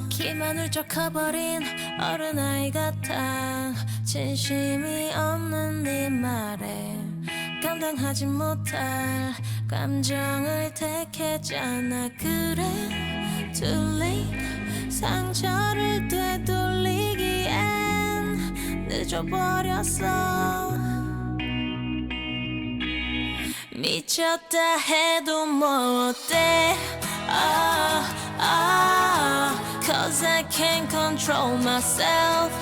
키만 훌쩍 커버린 어른아이 같아. 진심이 없는 네 말에 감당하지 못할 감정을 택했잖아. 그래 too late. 상처를 되돌리기엔 늦어버렸어. 미쳤다 해도 뭐 어때. Cause I can't control myself.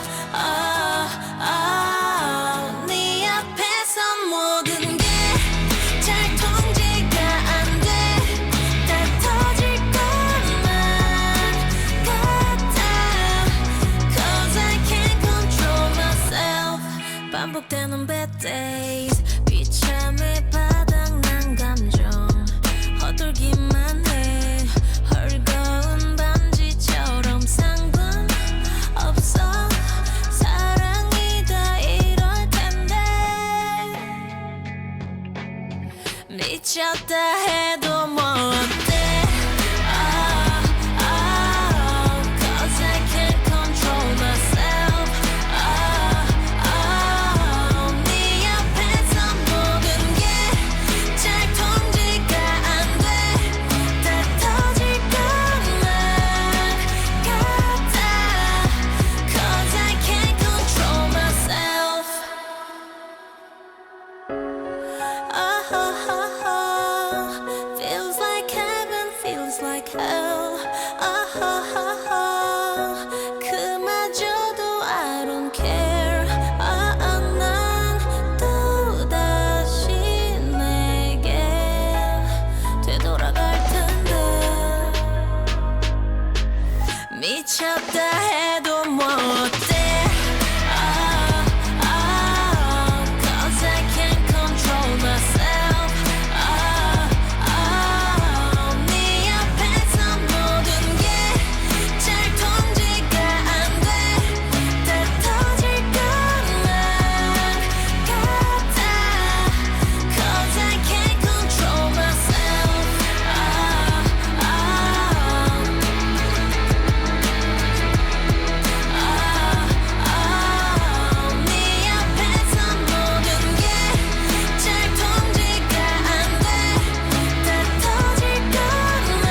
네 앞에서 모든 게 잘 통제가 안 돼. 다 터질 것만 같아. Cause I can't control myself. 반복되는 bad days. 비참해 바닥난 감정 헛돌기만 해. 헐거운 반지처럼 상관없어. 사랑이 다 이럴 텐데. 미쳤다 해도 뭐 어때. Cause I can't control myself. 네 앞에서 모든 게 잘 통제가 안 돼. 다 터질 것만 같아. Cause I can't control myself. Feels like heaven, feels like hell. 그마저도 I don't care. 난 또다시 내게 되돌아갈 텐데. 미쳤다 해도 뭐 어때. Cause I can't control myself. 네 앞에서 모든 게 잘 통제가 안 돼. 다 터질 것만 같아. Cause I can't control myself. 네 앞에서 모든 게 잘 통제가 안 돼. 다 터질 것만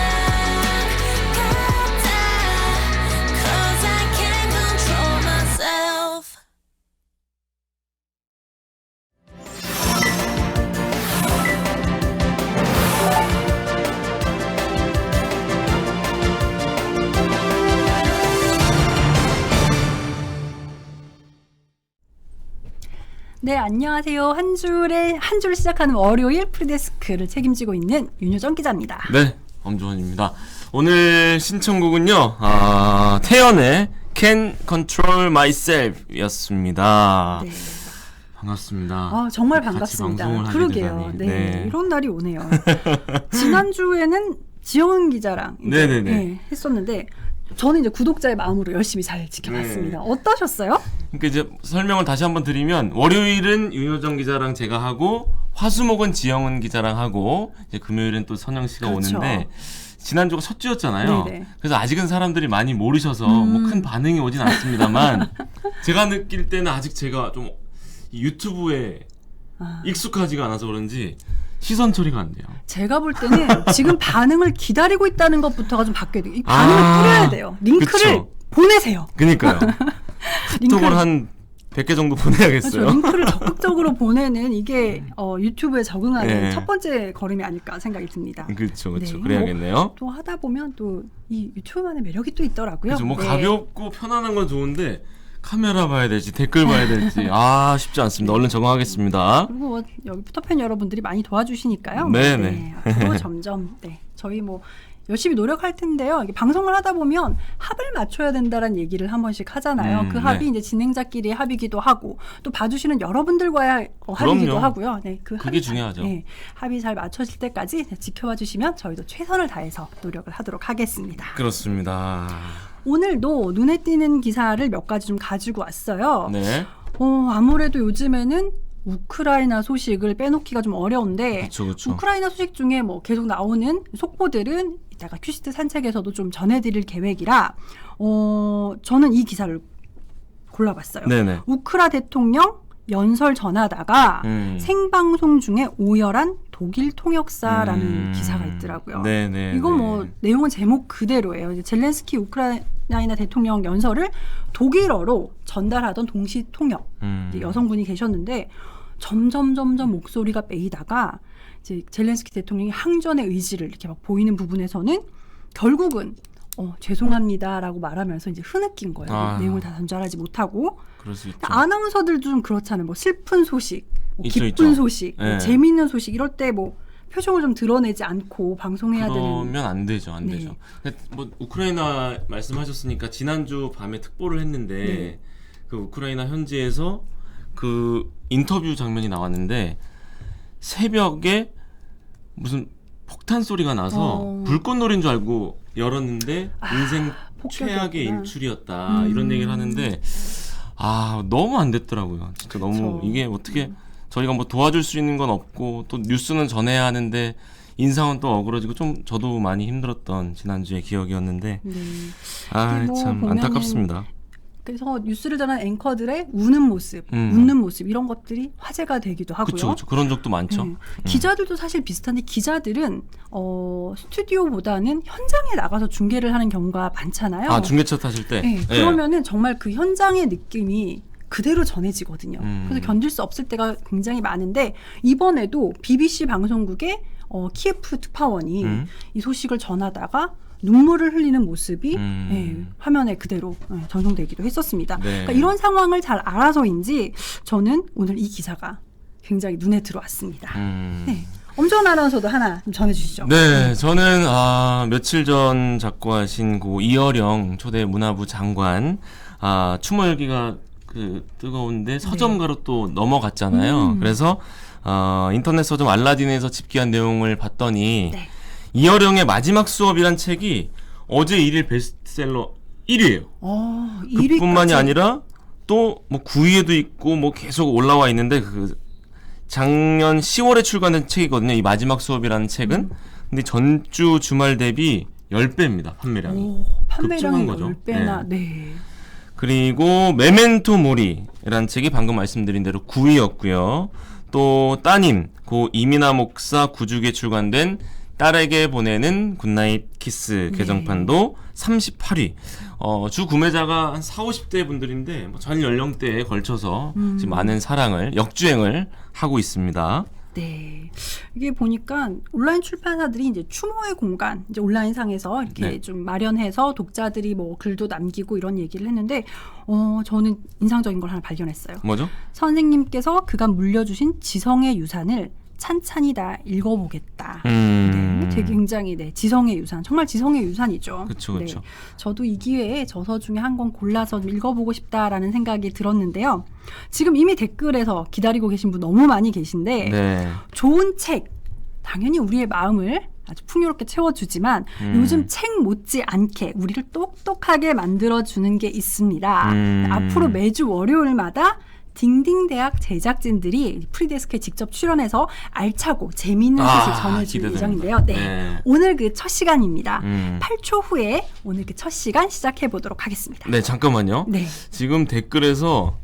같아. Cause I can't control myself. 네, 안녕하세요. 한 주를 시작하는 월요일 프리데스크를 책임지고 있는 윤효정 기자입니다. 네, 엄조원입니다. 오늘 신청곡은요, 태연의 Can't Control Myself 이었습니다. 네. 반갑습니다. 정말 같이 반갑습니다. 방송을 하게 그러게요. 되다니. 네, 이런 날이 오네요. 지난주에는 지영은 기자랑 이제, 네네네. 네, 했었는데 저는 이제 구독자의 마음으로 열심히 잘 지켜봤습니다. 어떠셨어요? 그러니까 이제 설명을 다시 한번 드리면, 월요일은 윤효정 기자랑 제가 하고, 화수목은 지영은 기자랑 하고, 이제 금요일은 또 선영 씨가 그렇죠. 오는데, 지난주가 첫 주였잖아요. 네네. 그래서 아직은 사람들이 많이 모르셔서 뭐 큰 반응이 오진 않습니다만, 제가 느낄 때는 아직 제가 좀 이 유튜브에 익숙하지가 않아서 그런지 시선 처리가 안 돼요. 제가 볼 때는 지금 반응을 기다리고 있다는 것부터가 좀 바뀌어야 돼요. 이 반응을 뿌려야 돼요. 링크를 그쵸. 보내세요. 그러니까요. 톡을 한 100개 정도 보내야겠어요. 그렇죠. 링크를 적극적으로 보내는 이게 유튜브에 적응하는 네. 첫 번째 걸음이 아닐까 생각이 듭니다. 그렇죠. 네, 그래야겠네요. 또 하다 보면 또 이 유튜브만의 매력이 또 있더라고요. 그렇죠. 뭐 네. 가볍고 편안한 건 좋은데 카메라 봐야 될지 댓글 봐야 될지 쉽지 않습니다. 얼른 적응하겠습니다. 그리고 뭐 여기 푸터팬 여러분들이 많이 도와주시니까요. 네네. 앞으로 점점 저희 뭐 열심히 노력할 텐데요. 이게 방송을 하다 보면 합을 맞춰야 된다라는 얘기를 한 번씩 하잖아요. 그 합이 네. 이제 진행자끼리의 합이기도 하고 또 봐주시는 여러분들과의 합이기도 그럼요. 하고요. 네, 그 그게 중요하죠. 합이 잘 맞춰질 때까지 지켜봐 주시면 저희도 최선을 다해서 노력을 하도록 하겠습니다. 그렇습니다. 오늘도 눈에 띄는 기사를 몇 가지 좀 가지고 왔어요. 네. 아무래도 요즘에는 우크라이나 소식을 빼놓기가 좀 어려운데 그렇죠. 우크라이나 소식 중에 뭐 계속 나오는 속보들은 이따가 큐시트 산책에서도 좀 전해드릴 계획이라 저는 이 기사를 골라봤어요. 네네. 우크라 대통령 연설 전하다가 생방송 중에 오열한 독일 통역사라는 기사가 있더라고요. 네네. 이거 뭐 내용은 제목 그대로예요. 이제 젤렌스키 우크라이나 대통령 연설을 독일어로 전달하던 동시 통역 이제 여성분이 계셨는데 점점 목소리가 메이다가 이제 젤렌스키 대통령이 항전의 의지를 이렇게 막 보이는 부분에서는 결국은 죄송합니다라고 말하면서 이제 흐느낀 거예요. 내용을 다 전달하지 못하고. 그럴 수 있죠. 아나운서들도 좀 그렇잖아요. 뭐 슬픈 소식, 뭐 있죠, 기쁜 있죠. 소식, 뭐 네. 재미있는 소식 이럴 때 뭐 표정을 좀 드러내지 않고 방송해야 되는. 그러면 안 되죠. 네. 되죠. 뭐 우크라이나 말씀하셨으니까 지난주 밤에 특보를 했는데 네. 그 우크라이나 현지에서 그 인터뷰 장면이 나왔는데 새벽에 무슨 폭탄 소리가 나서 불꽃놀이인 줄 알고 열었는데 인생 최악의 폭격이었구나. 일출이었다 이런 얘기를 하는데 너무 안 됐더라고요. 진짜 너무 이게 어떻게 저희가 뭐 도와줄 수 있는 건 없고 또 뉴스는 전해야 하는데 인상은 또 어그러지고 좀 저도 많이 힘들었던 지난주의 기억이었는데 네. 참 보면은 안타깝습니다. 그래서 뉴스를 전하는 앵커들의 우는 모습, 웃는 모습 이런 것들이 화제가 되기도 하고요. 그렇죠. 그런 적도 많죠. 네. 기자들도 사실 비슷한데 기자들은 스튜디오보다는 현장에 나가서 중계를 하는 경우가 많잖아요. 중계차 타실 때. 네. 그러면은 정말 그 현장의 느낌이 그대로 전해지거든요. 그래서 견딜 수 없을 때가 굉장히 많은데 이번에도 BBC 방송국의 키예프 특파원이 이 소식을 전하다가 눈물을 흘리는 모습이 화면에 그대로 전송되기도 했었습니다. 네. 그러니까 이런 상황을 잘 알아서인지 저는 오늘 이 기사가 굉장히 눈에 들어왔습니다. 네. 엄전 아나운서도 하나 좀 전해주시죠. 네, 저는 며칠 전 작고하신 고 이어령 초대 문화부 장관 추모열기가 그 뜨거운데 서점가로 또 넘어갔잖아요. 그래서 인터넷 서점 알라딘에서 집계한 내용을 봤더니 네. 이어령의 마지막 수업이란 책이 어제 1일 베스트셀러 1위예요. 1위까지. 그뿐만이 아니라 또 뭐 9위에도 있고 뭐 계속 올라와 있는데 그 작년 10월에 출간된 책이거든요. 이 마지막 수업이라는 책은. 근데 전주 주말 대비 10배입니다. 판매량이. 판매량이 급증한 거죠. 10배나. 네. 그리고 메멘토 모리라는 책이 방금 말씀드린 대로 9위였고요. 또 따님 고 이민아 목사 구죽에 출간된 딸에게 보내는 굿나잇 키스 개정판도 38위. 주 구매자가 한 40, 50대 분들인데 전 연령대에 걸쳐서 지금 많은 사랑을 역주행을 하고 있습니다. 네. 이게 보니까 온라인 출판사들이 이제 추모의 공간, 이제 온라인 상에서 이렇게 좀 마련해서 독자들이 뭐 글도 남기고 이런 얘기를 했는데, 저는 인상적인 걸 하나 발견했어요. 뭐죠? 선생님께서 그간 물려주신 지성의 유산을 찬찬히 다 읽어보겠다. 네, 되게 굉장히 지성의 유산, 정말 지성의 유산이죠. 그렇죠. 네, 저도 이 기회에 저서 중에 한 권 골라서 좀 읽어보고 싶다라는 생각이 들었는데요. 지금 이미 댓글에서 기다리고 계신 분 너무 많이 계신데 네. 좋은 책, 당연히 우리의 마음을 아주 풍요롭게 채워주지만 요즘 책 못지 않게 우리를 똑똑하게 만들어주는 게 있습니다. 앞으로 매주 월요일마다 딩딩대학 제작진들이 프리데스크에 직접 출연해서 알차고 재미있는 소식 전해줄 예정인데요. 네. 오늘 그 첫 시간입니다. 8초 후에 오늘 그 첫 시간 시작해보도록 하겠습니다. 네, 잠깐만요. 네. 지금 댓글에서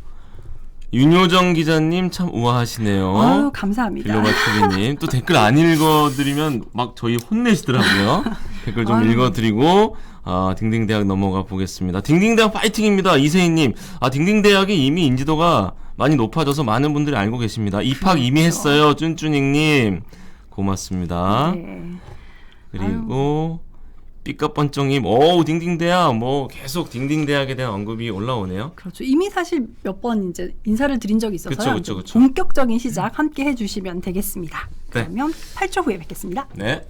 윤효정 기자님 참 우아하시네요. 아유, 감사합니다. 빌로바 TV님 또 댓글 안 읽어드리면 막 저희 혼내시더라고요. 댓글 좀 읽어드리고 딩딩대학 넘어가 보겠습니다. 딩딩대학 파이팅입니다. 이세희님. 딩딩대학이 이미 인지도가 많이 높아져서 많은 분들이 알고 계십니다. 입학 이미 했어요. 쭌쭌잉님 고맙습니다. 네. 그리고 삐까번쩍님 딩딩대학 뭐 계속 딩딩대학에 대한 언급이 올라오네요. 그렇죠. 이미 사실 몇 번 이제 인사를 드린 적이 있어서요. 그쵸. 본격적인 시작 함께 해주시면 되겠습니다. 네. 그러면 8초 후에 뵙겠습니다. 네.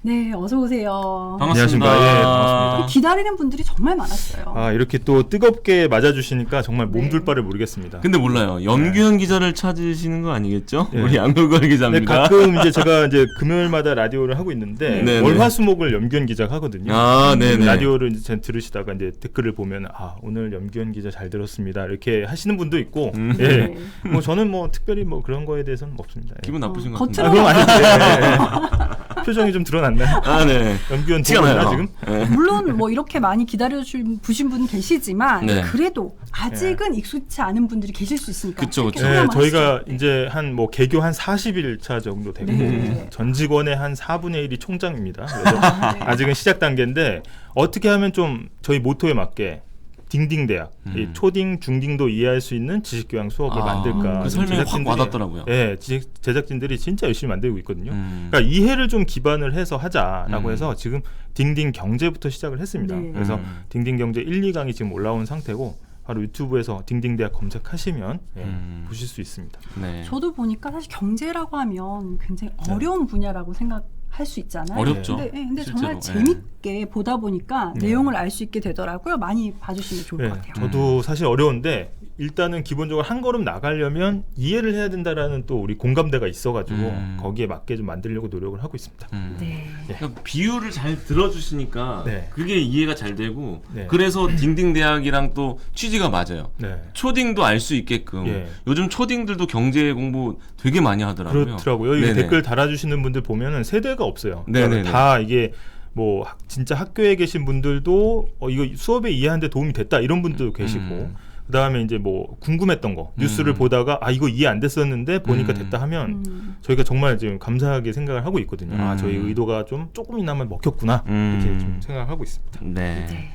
네, 어서 오세요. 반갑습니다. 안녕하십니까. 예, 반갑습니다. 기다리는 분들이 정말 많았어요. 아, 이렇게 또 뜨겁게 맞아주시니까 정말 네. 몸둘 바를 모르겠습니다. 근데 몰라요. 염규현 기자를 찾으시는 거 아니겠죠? 네. 우리 양효걸 근데 기자입니다. 가끔 이제 제가 이제 금요일마다 라디오를 하고 있는데 네, 월화수목을 염규현 기자가 하거든요. 아, 네네. 라디오를 이제 들으시다가 이제 댓글을 보면 아 오늘 염규현 기자 잘 들었습니다 이렇게 하시는 분도 있고 예. 네. 뭐 저는 뭐 특별히 뭐 그런 거에 대해서는 없습니다. 예. 기분 나쁘신 것 겉으로 같은데. 아, 그건 아닌데 표정이 좀 드러났나요? 아, 네. 염규현 티가 보고 있나 나요. 지금? 네. 물론 뭐 이렇게 많이 기다려주신 분 계시지만 네. 그래도 아직은 익숙치 않은 분들이 계실 수 있으니까 그쵸, 이렇게 그쵸. 소개 네, 한번 저희가 하시죠. 네. 이제 한 뭐 개교 한 40일 차 정도 되고 네. 전 직원의 한 4분의 1이 총장입니다. 그래서 네. 아직은 시작 단계인데 어떻게 하면 좀 저희 모토에 맞게 딩딩 대학, 이 초딩, 중딩도 이해할 수 있는 지식교양 수업을 만들까. 그 설명이 확 와닿더라고요. 예, 제작진들이 진짜 열심히 만들고 있거든요. 음. 그러니까 이해를 좀 기반을 해서 하자라고 음. 해서 지금 딩딩 경제부터 시작을 했습니다. 네. 그래서 딩딩 경제 1, 2강이 지금 올라온 상태고 바로 유튜브에서 딩딩 대학 검색하시면 예, 보실 수 있습니다. 네. 저도 보니까 사실 경제라고 하면 굉장히 어려운 분야라고 생각할 수 있잖아요. 어렵죠. 근데 정말 실제로. 재밌게 보다 보니까 내용을 알 수 있게 되더라고요. 많이 봐주시면 좋을 네, 것 같아요. 저도 사실 어려운데 일단은 기본적으로 한 걸음 나가려면 이해를 해야 된다라는 또 우리 공감대가 있어가지고 거기에 맞게 좀 만들려고 노력을 하고 있습니다. 네. 그러니까 비유를 잘 들어주시니까 네. 그게 이해가 잘 되고 네. 그래서 딩딩 대학이랑 또 취지가 맞아요. 네. 초딩도 알 수 있게끔 예. 요즘 초딩들도 경제 공부 되게 많이 하더라고요. 그렇더라고요. 이 네네. 댓글 달아주시는 분들 보면은 세대가 없어요. 네네네. 그러니까 다 이게 뭐 진짜 학교에 계신 분들도 이거 수업에 이해하는데 도움이 됐다 이런 분도 계시고 그다음에 이제 뭐 궁금했던 거 뉴스를 보다가 아 이거 이해 안 됐었는데 보니까 됐다 하면 저희가 정말 지금 감사하게 생각을 하고 있거든요. 아 저희 의도가 좀 조금이나마 먹혔구나 이렇게 좀 생각하고 있습니다. 네. 네.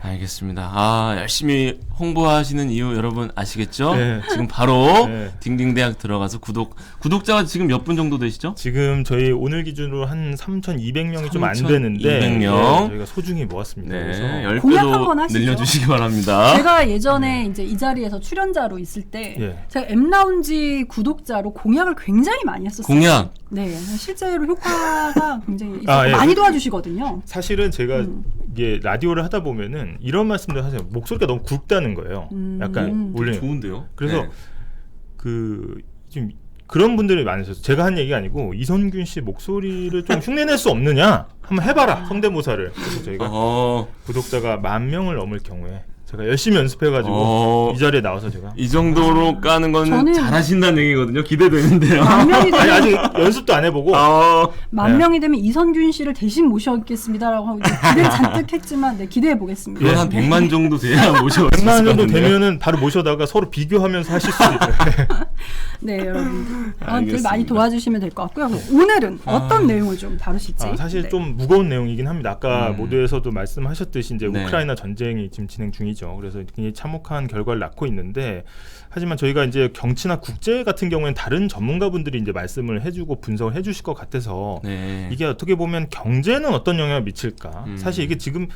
알겠습니다. 아, 열심히 홍보하시는 이유 여러분 아시겠죠? 네. 지금 바로 네. 딩딩 대학 들어가서 구독자가 지금 몇 분 정도 되시죠? 지금 저희 오늘 기준으로 한 3,200명이 좀 안 3,200 되는데 명. 저희가 소중히 모았습니다. 네. 그래서 공약 한번 10배도 하시죠. 늘려주시기 바랍니다. 제가 예전에 이제 이 자리에서 출연자로 있을 때 예. 제가 M라운지 구독자로 공약을 굉장히 많이 했었어요. 공약. 네, 실제로 효과가 굉장히 있어서 아, 예. 많이 도와주시거든요. 사실은 제가 이게 라디오를 하다 보면은 이런 말씀도 하세요. 목소리가 너무 굵다는 거예요. 약간 원래 좋은데요? 그래서 네. 그 좀 그런 분들이 많으셔서 제가 한 얘기가 아니고 이선균 씨 목소리를 좀 흉내낼 수 없느냐 한번 해봐라 성대모사를. 그래서 저희가 구독자가 10,000명을 넘을 경우에 제가 열심히 연습해가지고 이 자리에 나와서 제가 이 정도로 까는 건 저는- 잘하신다는 얘기거든요. 기대되는데요. 만 명이 아니 되면 아직 연습도 안 해보고 만 네. 명이 되면 이선균 씨를 대신 모셔겠습니다라고 하고 이제 기대를 잔뜩 했지만 네, 기대해 보겠습니다. 그건 한 100만 정도 돼야 모셔. 100만 정도 되면은 바로 모셔다가 서로 비교하면서 하실 수 있어요. 네, 여러분 늘 알겠습니다. 많이 도와주시면 될 것 같고요. 오늘은 어떤 내용을 좀 다루실지. 사실 네. 좀 무거운 내용이긴 합니다. 아까 모두에서도 말씀하셨듯이 이제 네. 우크라이나 전쟁이 지금 진행 중이죠. 그래서 굉장히 참혹한 결과를 낳고 있는데 하지만 저희가 이제 정치나 국제 같은 경우에는 다른 전문가분들이 이제 말씀을 해주고 분석을 해주실 것 같아서 네. 이게 어떻게 보면 경제는 어떤 영향을 미칠까? 사실 이게 지금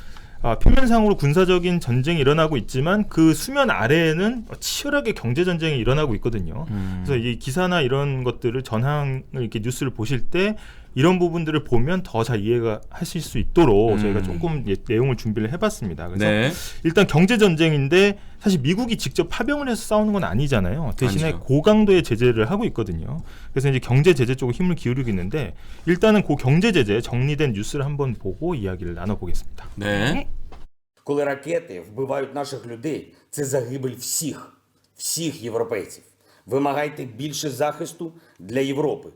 표면상으로 군사적인 전쟁이 일어나고 있지만 그 수면 아래에는 치열하게 경제 전쟁이 일어나고 있거든요. 그래서 이 기사나 이런 것들을 전항을 이렇게 뉴스를 보실 때 이런 부분들을 보면 더 잘 이해가 하실 수 있도록 저희가 조금 내용을 준비를 해봤습니다. 그래서 네. 일단 경제 전쟁인데 사실 미국이 직접 파병을 해서 싸우는 건 아니잖아요. 대신에 아니죠. 고강도의 제재를 하고 있거든요. 그래서 이제 경제 제재 쪽으로 힘을 기울이고 있는데 일단은 그 경제 제재 정리된 뉴스를 한번 보고 이야기를 나눠보겠습니다. 네. Коли ракети вбивають наших людей, це загибель всіх європейців. Вимагайте більше захисту для Європи.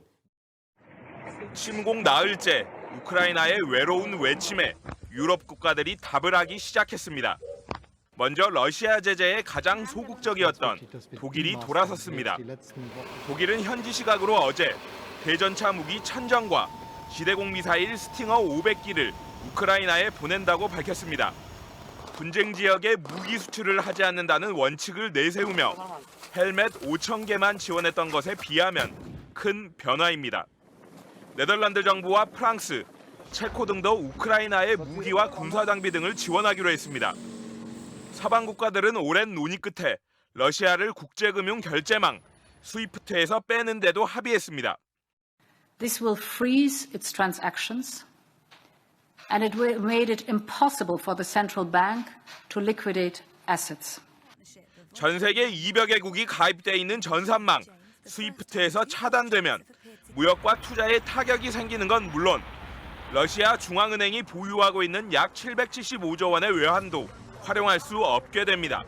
침공 나흘째 우크라이나의 외로운 외침에 유럽 국가들이 답을 하기 시작했습니다. 먼저 러시아 제재에 가장 소극적이었던 독일이 돌아섰습니다. 독일은 현지 시각으로 어제 대전차 무기 1000정과 지대공 미사일 스팅어 500기를 우크라이나에 보낸다고 밝혔습니다. 분쟁 지역에 무기 수출을 하지 않는다는 원칙을 내세우며 헬멧 5,000개만 지원했던 것에 비하면 큰 변화입니다. 네덜란드 정부와 프랑스, 체코 등도 우크라이나의 무기와 군사 장비 등을 지원하기로 했습니다. 서방 국가들은 오랜 논의 끝에 러시아를 국제금융 결제망 스위프트에서 빼는 데도 합의했습니다. This will freeze its transactions and it made it impossible for the central bank to liquidate assets. 전 세계 200여 개국이 가입돼 있는 전산망 스위프트에서 차단되면 무역과 투자에 타격이 생기는 건 물론 러시아 중앙은행이 보유하고 있는 약 775조 원의 외환도 활용할 수 없게 됩니다.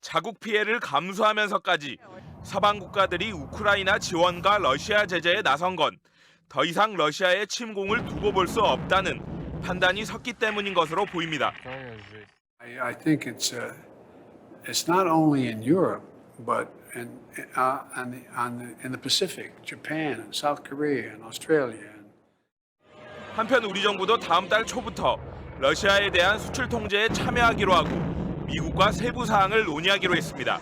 자국 피해를 감수하면서까지 서방 국가들이 우크라이나 지원과 러시아 제재에 나선 건 더 이상 러시아의 침공을 두고 볼 수 없다는 판단이 섰기 때문인 것으로 보입니다. I think it's not only in Europe, but in the Pacific, Japan, and South Korea, and Australia. 한편 우리 정부도 다음 달 초부터 러시아에 대한 수출 통제에 참여하기로 하고 미국과 세부 사항을 논의하기로 했습니다.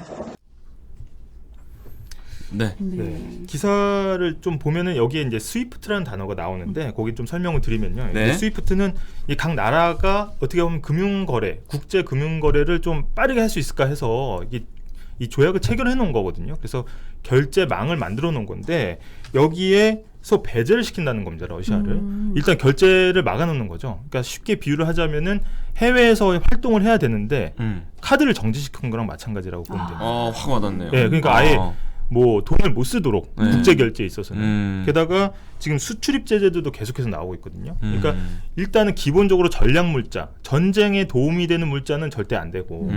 네. 네. 기사를 좀 보면은 여기에 이제 스위프트라는 단어가 나오는데 거기 좀 설명을 드리면요. 네. 스위프트는 이 각 나라가 어떻게 보면 금융거래, 국제 금융거래를 좀 빠르게 할 수 있을까 해서 이 조약을 체결해 놓은 거거든요. 그래서 결제망을 만들어 놓은 건데 여기에서 배제를 시킨다는 겁니다. 러시아를. 일단 결제를 막아놓는 거죠. 그러니까 쉽게 비유를 하자면은 해외에서 활동을 해야 되는데 카드를 정지시킨 거랑 마찬가지라고 보면 돼요. 확 와닿네요. 네, 그러니까 아예 뭐 돈을 못 쓰도록 네. 국제 결제에 있어서는 게다가 지금 수출입 제재들도 계속해서 나오고 있거든요. 그러니까 일단은 기본적으로 전략 물자, 전쟁에 도움이 되는 물자는 절대 안 되고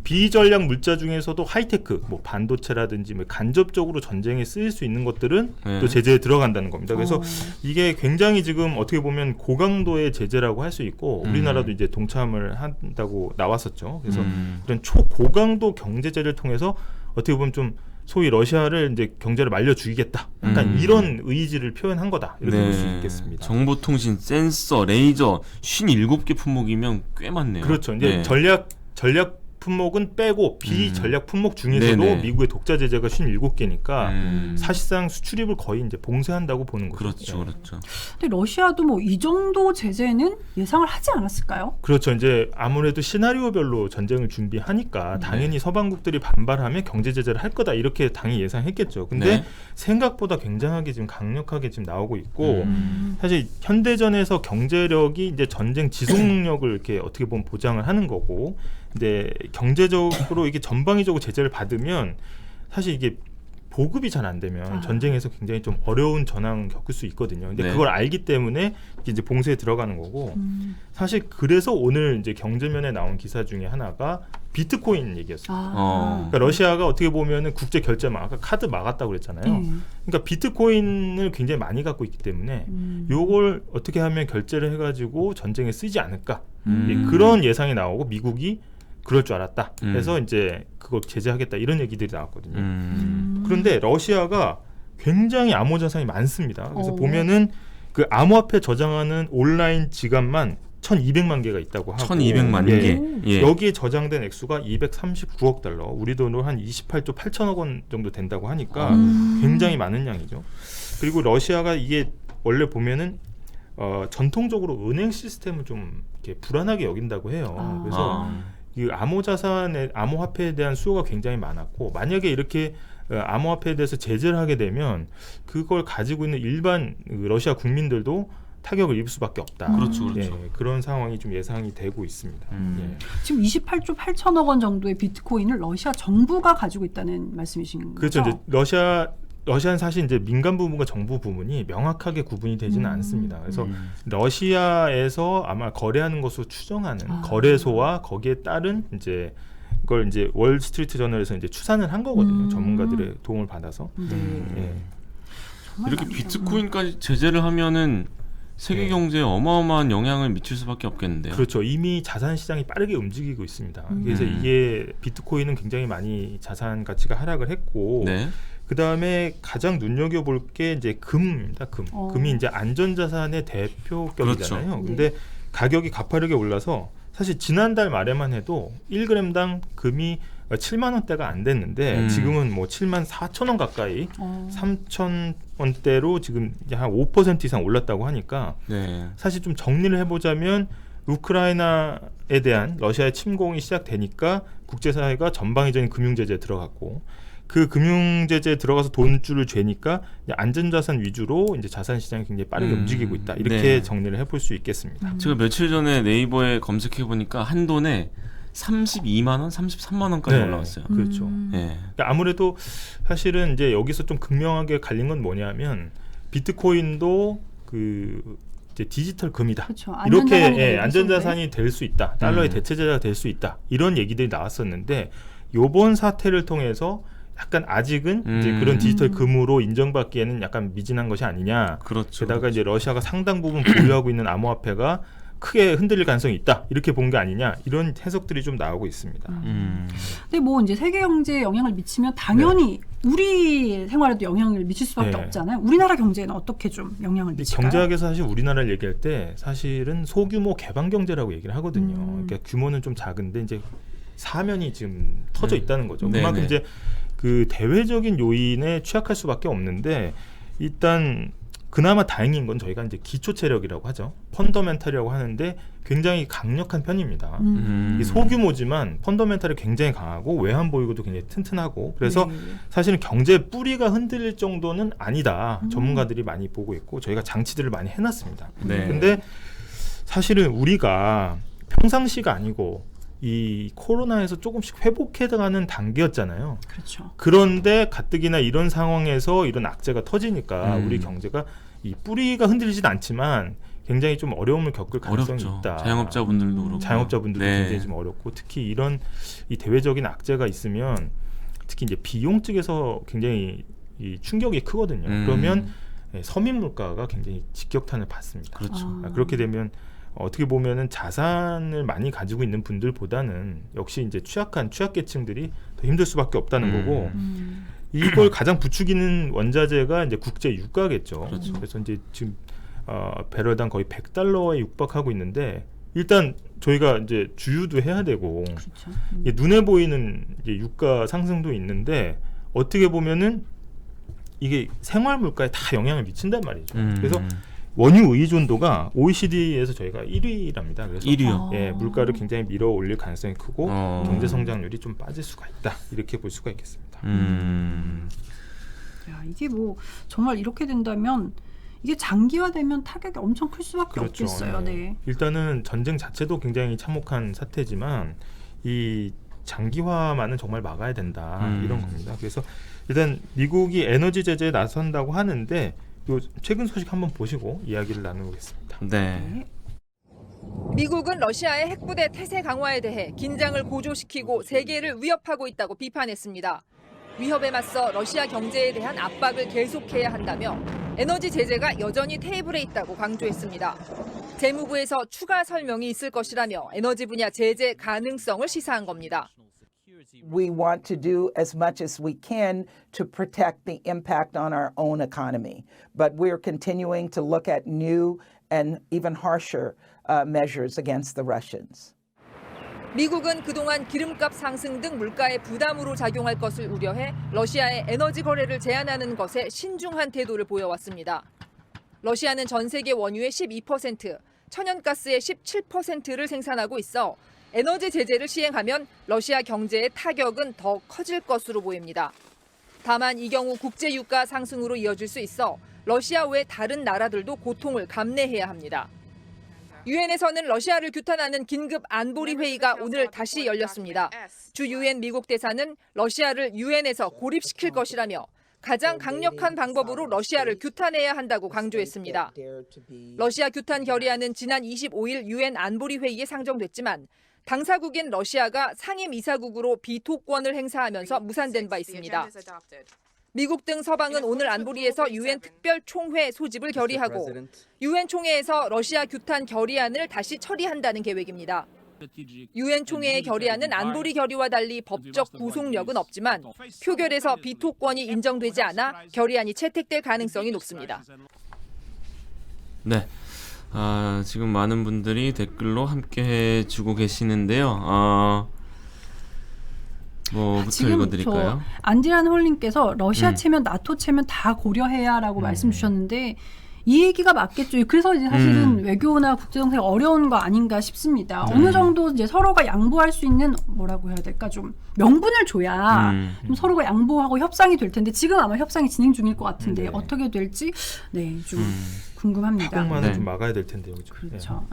비전략 물자 중에서도 하이테크, 뭐 반도체라든지 뭐 간접적으로 전쟁에 쓰일 수 있는 것들은 네. 또 제재에 들어간다는 겁니다. 그래서 이게 굉장히 지금 어떻게 보면 고강도의 제재라고 할 수 있고 우리나라도 이제 동참을 한다고 나왔었죠. 그래서 이런 초고강도 경제 제재를 통해서 어떻게 보면 좀 소위 러시아를 이제 경제를 말려 죽이겠다. 약간 이런 의지를 표현한 거다. 이렇게 볼 수 있겠습니다. 정보통신, 센서, 레이저 57개 품목이면 꽤 많네요. 그렇죠. 이제 전략 품목은 빼고 비전략 품목 중에서도 네네. 미국의 독자 제재가 57개니까 사실상 수출입을 거의 이제 봉쇄한다고 보는 거죠. 그렇죠. 네. 그렇죠. 근데 러시아도 뭐 이 정도 제재는 예상을 하지 않았을까요? 그렇죠. 이제 아무래도 시나리오별로 전쟁을 준비하니까 당연히 서방국들이 반발하면 경제 제재를 할 거다 이렇게 당연히 예상했겠죠. 근데 네. 생각보다 굉장하게 지금 강력하게 지금 나오고 있고 사실 현대전에서 경제력이 이제 전쟁 지속력을 이렇게 어떻게 보면 보장을 하는 거고 이제 경제적으로 이게 전방위적으로 제재를 받으면 사실 이게 보급이 잘 안 되면 전쟁에서 굉장히 좀 어려운 전황을 겪을 수 있거든요. 근데 네. 그걸 알기 때문에 이제 봉쇄에 들어가는 거고 사실 그래서 오늘 이제 경제면에 나온 기사 중에 하나가 비트코인 얘기였어요. 그러니까 러시아가 어떻게 보면은 국제 결제망 아까 카드 막았다고 그랬잖아요. 그러니까 비트코인을 굉장히 많이 갖고 있기 때문에 요걸 어떻게 하면 결제를 해가지고 전쟁에 쓰지 않을까 그런 예상이 나오고 미국이 그럴 줄 알았다. 그래서 이제 그걸 제재하겠다 이런 얘기들이 나왔거든요. 그런데 러시아가 굉장히 암호 자산이 많습니다. 그래서 보면은 그 암호화폐 저장하는 온라인 지갑만 1,200만 개가 있다고 하고 1,200만 개. 예. 여기에 저장된 액수가 239억 달러, 우리 돈으로 한 28조 8천억 원 정도 된다고 하니까 굉장히 많은 양이죠. 그리고 러시아가 이게 원래 보면은 전통적으로 은행 시스템을 좀 이렇게 불안하게 여긴다고 해요. 그래서 이 암호화폐에 대한 수요가 굉장히 많았고 만약에 이렇게 암호화폐에 대해서 제재를 하게 되면 그걸 가지고 있는 일반 러시아 국민들도 타격을 입을 수밖에 없다. 그렇죠. 예, 그런 상황이 좀 예상이 되고 있습니다. 예. 지금 28조 8천억 원 정도의 비트코인을 러시아 정부가 가지고 있다는 말씀이신 그렇죠. 거죠? 이제 러시아는 사실 이제 민간 부문과 정부 부문이 명확하게 구분이 되지는 않습니다. 그래서 러시아에서 아마 거래하는 것으로 추정하는 거래소와 거기에 따른 이제 그걸 이제 월스트리트 저널에서 이제 추산을 한 거거든요. 전문가들의 도움을 받아서. 예. 이렇게 비트코인까지 제재를 하면은 세계 경제에 어마어마한 영향을 미칠 수밖에 없겠는데요. 그렇죠. 이미 자산 시장이 빠르게 움직이고 있습니다. 그래서 이게 비트코인은 굉장히 많이 자산 가치가 하락을 했고 네. 그 다음에 가장 눈여겨볼 게 이제 금입니다. 금이 이제 안전자산의 대표격이잖아요. 그렇죠. 근데 가격이 가파르게 올라서 사실 지난달 말에만 해도 1g당 금이 7만 원대가 안 됐는데 지금은 뭐 7만 4천 원 가까이 3천 원대로 지금 한 5% 이상 올랐다고 하니까 네. 사실 좀 정리를 해보자면 우크라이나에 대한 러시아의 침공이 시작되니까 국제사회가 전방위적인 금융제재에 들어갔고 그 금융 제재에 들어가서 돈줄을 죄니까 이제 안전자산 위주로 이제 자산 시장이 굉장히 빠르게 움직이고 있다. 이렇게 네. 정리를 해볼 수 있겠습니다. 제가 며칠 전에 네이버에 검색해 보니까 한 돈에 32만 원, 33만 원까지 네, 올라왔어요. 그렇죠. 예. 그러니까 아무래도 사실은 이제 여기서 좀 극명하게 갈린 건 뭐냐면 비트코인도 그 이제 디지털 금이다. 그렇죠. 이렇게 안전자산이 안전자산이 될 수 있다. 달러의 대체자가 될 수 있다. 이런 얘기들이 나왔었는데 요번 사태를 통해서 약간 아직은 이제 그런 디지털 금으로 인정받기에는 약간 미진한 것이 아니냐. 그렇죠. 게다가 이제 러시아가 상당 부분 보유하고 있는 암호화폐가 크게 흔들릴 가능성이 있다. 이렇게 본 게 아니냐. 이런 해석들이 좀 나오고 있습니다. 근데 뭐 이제 세계 경제에 영향을 미치면 당연히 우리 생활에도 영향을 미칠 수밖에 네. 없잖아요. 우리나라 경제에는 어떻게 좀 영향을 미칠까요? 경제학에서 사실 우리나라를 얘기할 때 사실은 소규모 개방 경제라고 얘기를 하거든요. 그러니까 규모는 좀 작은데 이제 사면이 지금 터져 있다는 거죠. 네, 그만큼 네. 이제 그 대외적인 요인에 취약할 수밖에 없는데 일단 그나마 다행인 건 저희가 이제 기초 체력이라고 하죠. 펀더멘탈이라고 하는데 굉장히 강력한 편입니다. 이 소규모지만 펀더멘탈이 굉장히 강하고 외환 보유고도 굉장히 튼튼하고 그래서 네. 사실은 경제 뿌리가 흔들릴 정도는 아니다. 전문가들이 많이 보고 있고 저희가 장치들을 많이 해놨습니다. 네. 근데 사실은 우리가 평상시가 아니고 이 코로나에서 조금씩 회복해가는 단계였잖아요. 그렇죠. 그런데 가뜩이나 이런 상황에서 이런 악재가 터지니까 우리 경제가 이 뿌리가 흔들리진 않지만 굉장히 좀 어려움을 겪을 가능성이 어렵죠. 있다. 자영업자분들도 그렇고. 자영업자분들도 네. 굉장히 좀 어렵고 특히 이런 이 대외적인 악재가 있으면 특히 이제 비용 쪽에서 굉장히 이 충격이 크거든요. 그러면 서민 물가가 굉장히 직격탄을 받습니다. 그렇죠. 그렇게 되면 어떻게 보면은 자산을 많이 가지고 있는 분들보다는 역시 이제 취약계층들이 더 힘들 수밖에 없다는 거고 이걸 가장 부추기는 원자재가 이제 국제 유가겠죠. 그렇죠. 그래서 이제 지금 배럴당 거의 $100에 육박하고 있는데 일단 저희가 이제 주유도 해야 되고 그렇죠. 이게 눈에 보이는 이제 유가 상승도 있는데 어떻게 보면은 이게 생활 물가에 다 영향을 미친단 말이죠. 그래서 원유 의존도가 OECD에서 저희가 1위랍니다. 그래서 1위요? 예, 물가를 굉장히 밀어 올릴 가능성이 크고 어. 경제 성장률이 좀 빠질 수가 있다. 이렇게 볼 수가 있겠습니다. 야, 이게 뭐 정말 이렇게 된다면 이게 장기화되면 타격이 엄청 클 수밖에 그렇죠. 없겠어요. 네. 일단은 전쟁 자체도 굉장히 참혹한 사태지만 이 장기화만은 정말 막아야 된다. 이런 겁니다. 그래서 일단 미국이 에너지 제재에 나선다고 하는데 요 최근 소식 한번 보시고 이야기를 나누겠습니다. 네. 미국은 러시아의 핵부대 태세 강화에 대해 긴장을 고조시키고 세계를 위협하고 있다고 비판했습니다. 위협에 맞서 러시아 경제에 대한 압박을 계속해야 한다며 에너지 제재가 여전히 테이블에 있다고 강조했습니다. 재무부에서 추가 설명이 있을 것이라며 에너지 분야 제재 가능성을 시사한 겁니다. We want to do as much as we can to protect the impact on our own economy. But we're continuing to look at new and even harsher measures against the Russians. 미국은 그동안 기름값 상승 등 물가의 부담으로 작용할 것을 우려해 러시아의 에너지 거래를 제한하는 것에 신중한 태도를 보여왔습니다. 러시아는 전 세계 원유의 12%, 천연가스의 17%를 생산하고 있어 에너지 제재를 시행하면 러시아 경제의 타격은 더 커질 것으로 보입니다. 다만 이 경우 국제 유가 상승으로 이어질 수 있어 러시아 외 다른 나라들도 고통을 감내해야 합니다. 유엔에서는 러시아를 규탄하는 긴급 안보리 회의가 오늘 다시 열렸습니다. 주 유엔 미국 대사는 러시아를 유엔에서 고립시킬 것이라며 가장 강력한 방법으로 러시아를 규탄해야 한다고 강조했습니다. 러시아 규탄 결의안은 지난 25일 유엔 안보리 회의에 상정됐지만 당사국인 러시아가 상임이사국으로 비토권을 행사하면서 무산된 바 있습니다. 미국 등 서방은 오늘 안보리에서 유엔 특별총회 소집을 결의하고 유엔 총회에서 러시아 규탄 결의안을 다시 처리한다는 계획입니다. 유엔 총회의 결의안은 안보리 결의와 달리 법적 구속력은 없지만 표결에서 비토권이 인정되지 않아 결의안이 채택될 가능성이 높습니다. 네. 지금 많은 분들이 댓글로 함께 해주고 계시는데요. 뭐부터 지금 읽어드릴까요? 안디란 홀님께서 러시아 체면, 나토 체면 다 고려해야라고 말씀 주셨는데 이 얘기가 맞겠죠. 그래서 이제 사실은 외교나 국제정세가 어려운 거 아닌가 싶습니다. 어느 정도 이제 서로가 양보할 수 있는 뭐라고 해야 될까 좀 명분을 줘야 좀 서로가 양보하고 협상이 될 텐데 지금 아마 협상이 진행 중일 것 같은데 네. 어떻게 될지 좀 궁금합니다. 폭망은 네. 좀 막아야 될 텐데요. 그죠? 그렇죠.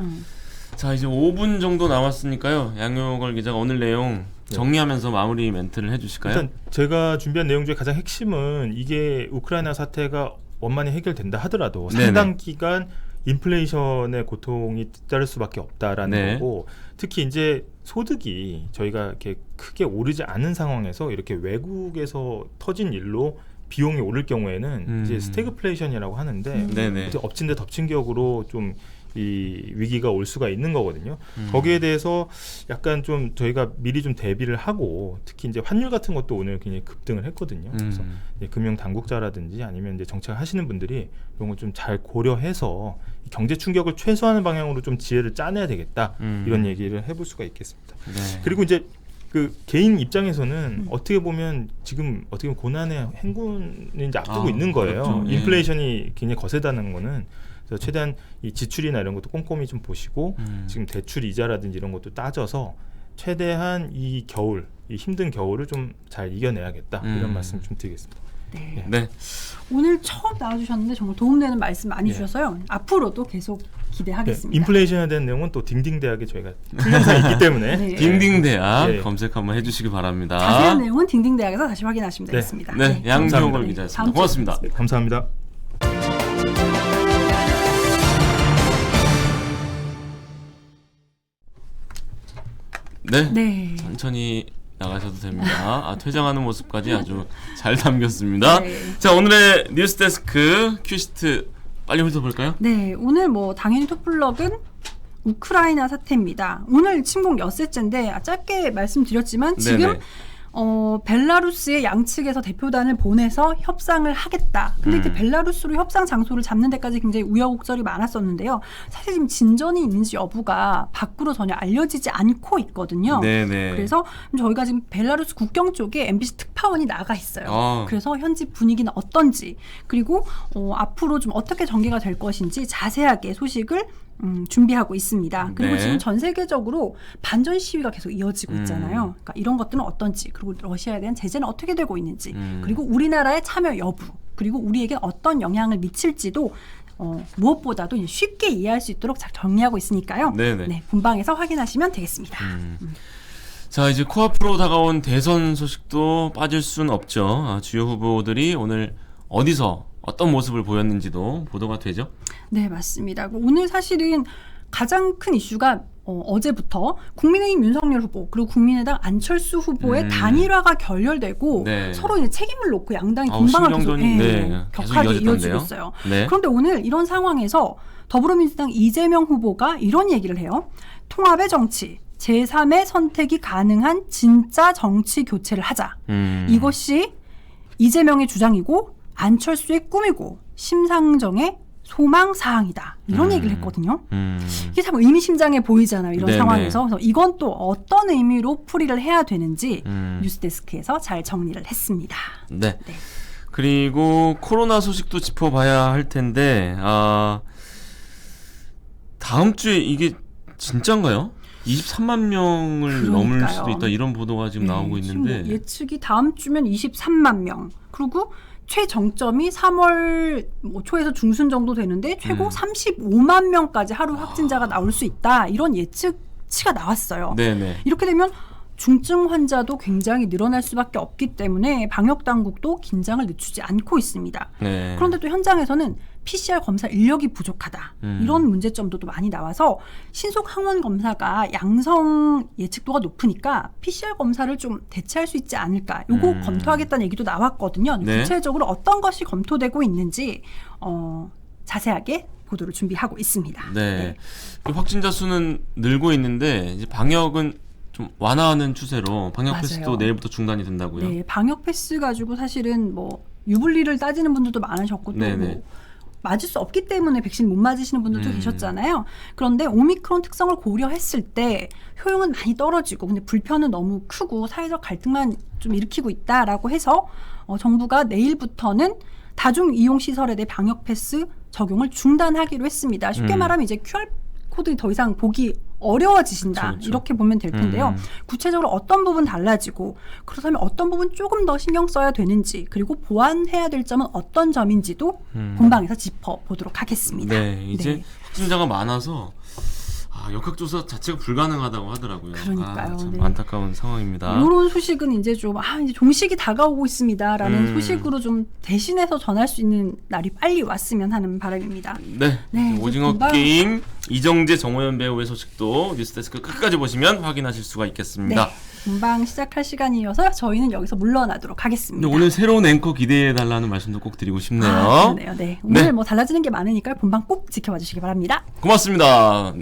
자 이제 5분 정도 남았으니까요. 양효걸 기자가 오늘 내용 정리하면서 마무리 멘트를 해주실까요? 일단 제가 준비한 내용 중에 가장 핵심은 이게 우크라이나 사태가 원만히 해결된다 하더라도 네네. 상당 기간 인플레이션의 고통이 따를 수밖에 없다라는 네. 거고 특히 이제 소득이 저희가 이렇게 크게 오르지 않은 상황에서 이렇게 외국에서 터진 일로 비용이 오를 경우에는 이제 스태그플레이션이라고 하는데 네네. 엎친 데 덮친 격으로 좀 이 위기가 올 수가 있는 거거든요. 거기에 대해서 약간 좀 저희가 미리 좀 대비를 하고 특히 이제 환율 같은 것도 오늘 굉장히 급등을 했거든요. 그래서 이제 금융 당국자라든지 아니면 이제 정책을 하시는 분들이 이런 걸 좀 잘 고려해서 경제 충격을 최소화하는 방향으로 좀 지혜를 짜내야 되겠다. 이런 얘기를 해볼 수가 있겠습니다. 네. 그리고 이제 그 개인 입장에서는 어떻게 보면 지금 어떻게 보면 고난의 행군을 이제 앞두고 있는 거예요. 그렇죠. 예. 인플레이션이 굉장히 거세다는 거는 그래서 최대한 이 지출이나 이런 것도 꼼꼼히 좀 보시고 지금 대출 이자라든지 이런 것도 따져서 최대한 이 겨울, 이 힘든 겨울을 좀 잘 이겨내야겠다 이런 말씀 좀 드리겠습니다. 네. 네. 오늘 처음 나와주셨는데 정말 도움되는 말씀 많이 예. 주셔서요. 앞으로도 계속 기대하겠습니다. 네, 인플레이션에 대한 내용은 또 딩딩 대학에 저희가 훈련사에 있기 때문에 네. 딩딩대학 예. 검색 한번 해주시기 바랍니다. 자세한 내용은 딩딩대학에서 다시 확인하시면 네. 되겠습니다. 네, 양효걸 감사합니다. 기자였습니다. 다음 주에 고맙습니다. 네, 감사합니다. 네. 네. 천천히 나가셔도 됩니다. 퇴장하는 모습까지 아주 잘 담겼습니다. 네. 자, 오늘의 뉴스데스크 큐시트 빨리 훑어볼까요? 네, 오늘 뭐 당연히 톱블럭은 우크라이나 사태입니다. 오늘 침공 엿새째인데 짧게 말씀드렸지만 지금 네네. 벨라루스의 양측에서 대표단을 보내서 협상을 하겠다. 근데 이제 벨라루스로 협상 장소를 잡는 데까지 굉장히 우여곡절이 많았었는데요. 사실 지금 진전이 있는지 여부가 밖으로 전혀 알려지지 않고 있거든요. 네네. 그래서 저희가 지금 벨라루스 국경 쪽에 MBC 특파원이 나가 있어요. 그래서 현지 분위기는 어떤지 그리고 앞으로 좀 어떻게 전개가 될 것인지 자세하게 소식을 준비하고 있습니다. 그리고 네. 지금 전 세계적으로 반전 시위가 계속 이어지고 있잖아요. 그러니까 이런 것들은 어떤지, 그리고 러시아에 대한 제재는 어떻게 되고 있는지, 그리고 우리나라의 참여 여부, 그리고 우리에게 어떤 영향을 미칠지도 무엇보다도 이제 쉽게 이해할 수 있도록 잘 정리하고 있으니까요. 네네. 네, 본방에서 확인하시면 되겠습니다. 자, 이제 코앞으로 다가온 대선 소식도 빠질 수는 없죠. 주요 후보들이 오늘 어디서 어떤 모습을 보였는지도 보도가 되죠. 네, 맞습니다. 오늘 사실은 가장 큰 이슈가 어제부터 국민의힘 윤석열 후보 그리고 국민의당 안철수 후보의 단일화가 결렬되고 네. 서로 이제 책임을 놓고 양당이 공방을 계속 신경전이 계속 격하게 이어지고 이어졌던데요. 있어요. 네. 그런데 오늘 이런 상황에서 더불어민주당 이재명 후보가 이런 얘기를 해요. 통합의 정치, 제3의 선택이 가능한 진짜 정치 교체를 하자. 이것이 이재명의 주장이고 안철수의 꿈이고 심상정의 소망사항이다. 이런 얘기를 했거든요. 이게 참 의미심장해 보이잖아요. 이런 네네. 상황에서. 그래서 이건 또 어떤 의미로 풀이를 해야 되는지 뉴스데스크에서 잘 정리를 했습니다. 네. 그리고 코로나 소식도 짚어봐야 할 텐데 다음 주에 이게 진짠가요? 23만 명을 넘을 그러니까요. 수도 있다 이런 보도가 지금 나오고 지금 있는데 뭐 예측이 다음 주면 23만 명. 그리고 최정점이 3월 초에서 중순 정도 되는데 최고 35만 명까지 하루 확진자가 나올 수 있다. 이런 예측치가 나왔어요. 네네. 이렇게 되면 중증 환자도 굉장히 늘어날 수밖에 없기 때문에 방역 당국도 긴장을 늦추지 않고 있습니다. 네. 그런데 또 현장에서는 PCR 검사 인력이 부족하다. 이런 문제점도 또 많이 나와서 신속 항원 검사가 양성 예측도가 높으니까 PCR 검사를 좀 대체할 수 있지 않을까. 요거 검토하겠다는 얘기도 나왔거든요. 네. 구체적으로 어떤 것이 검토되고 있는지 자세하게 보도를 준비하고 있습니다. 네. 확진자 수는 늘고 있는데 이제 방역은 좀 완화하는 추세로 방역 맞아요. 패스도 내일부터 중단이 된다고요. 네, 방역 패스 가지고 사실은 뭐 유불리를 따지는 분들도 많으셨고 또 네네. 뭐 맞을 수 없기 때문에 백신 못 맞으시는 분들도 계셨잖아요. 그런데 오미크론 특성을 고려했을 때 효용은 많이 떨어지고 근데 불편은 너무 크고 사회적 갈등만 좀 일으키고 있다라고 해서 정부가 내일부터는 다중 이용 시설에 대해 방역 패스 적용을 중단하기로 했습니다. 쉽게 말하면 이제 QR 코드 더 이상 보기 어려워지신다. 그렇죠. 이렇게 보면 될 텐데요. 구체적으로 어떤 부분 달라지고 그렇다면 어떤 부분 조금 더 신경 써야 되는지 그리고 보완해야 될 점은 어떤 점인지도 본방에서 짚어보도록 하겠습니다. 네, 이제 네. 확진자가 많아서 역학조사 자체가 불가능하다고 하더라고요. 그러니까요. 참 네. 안타까운 상황입니다. 이런 소식은 이제 좀 이제 종식이 다가오고 있습니다라는 소식으로 좀 대신해서 전할 수 있는 날이 빨리 왔으면 하는 바람입니다. 네, 네, 오징어 금방- 게임 이정재 정호연 배우의 소식도 뉴스데스크 끝까지 보시면 확인하실 수가 있겠습니다. 네, 금방 시작할 시간이어서 저희는 여기서 물러나도록 하겠습니다. 근데 오늘 새로운 앵커 기대해달라는 말씀도 꼭 드리고 싶네요. 그러네요. 네. 오늘 네. 뭐 달라지는 게 많으니까 본방 꼭 지켜봐 주시기 바랍니다. 고맙습니다.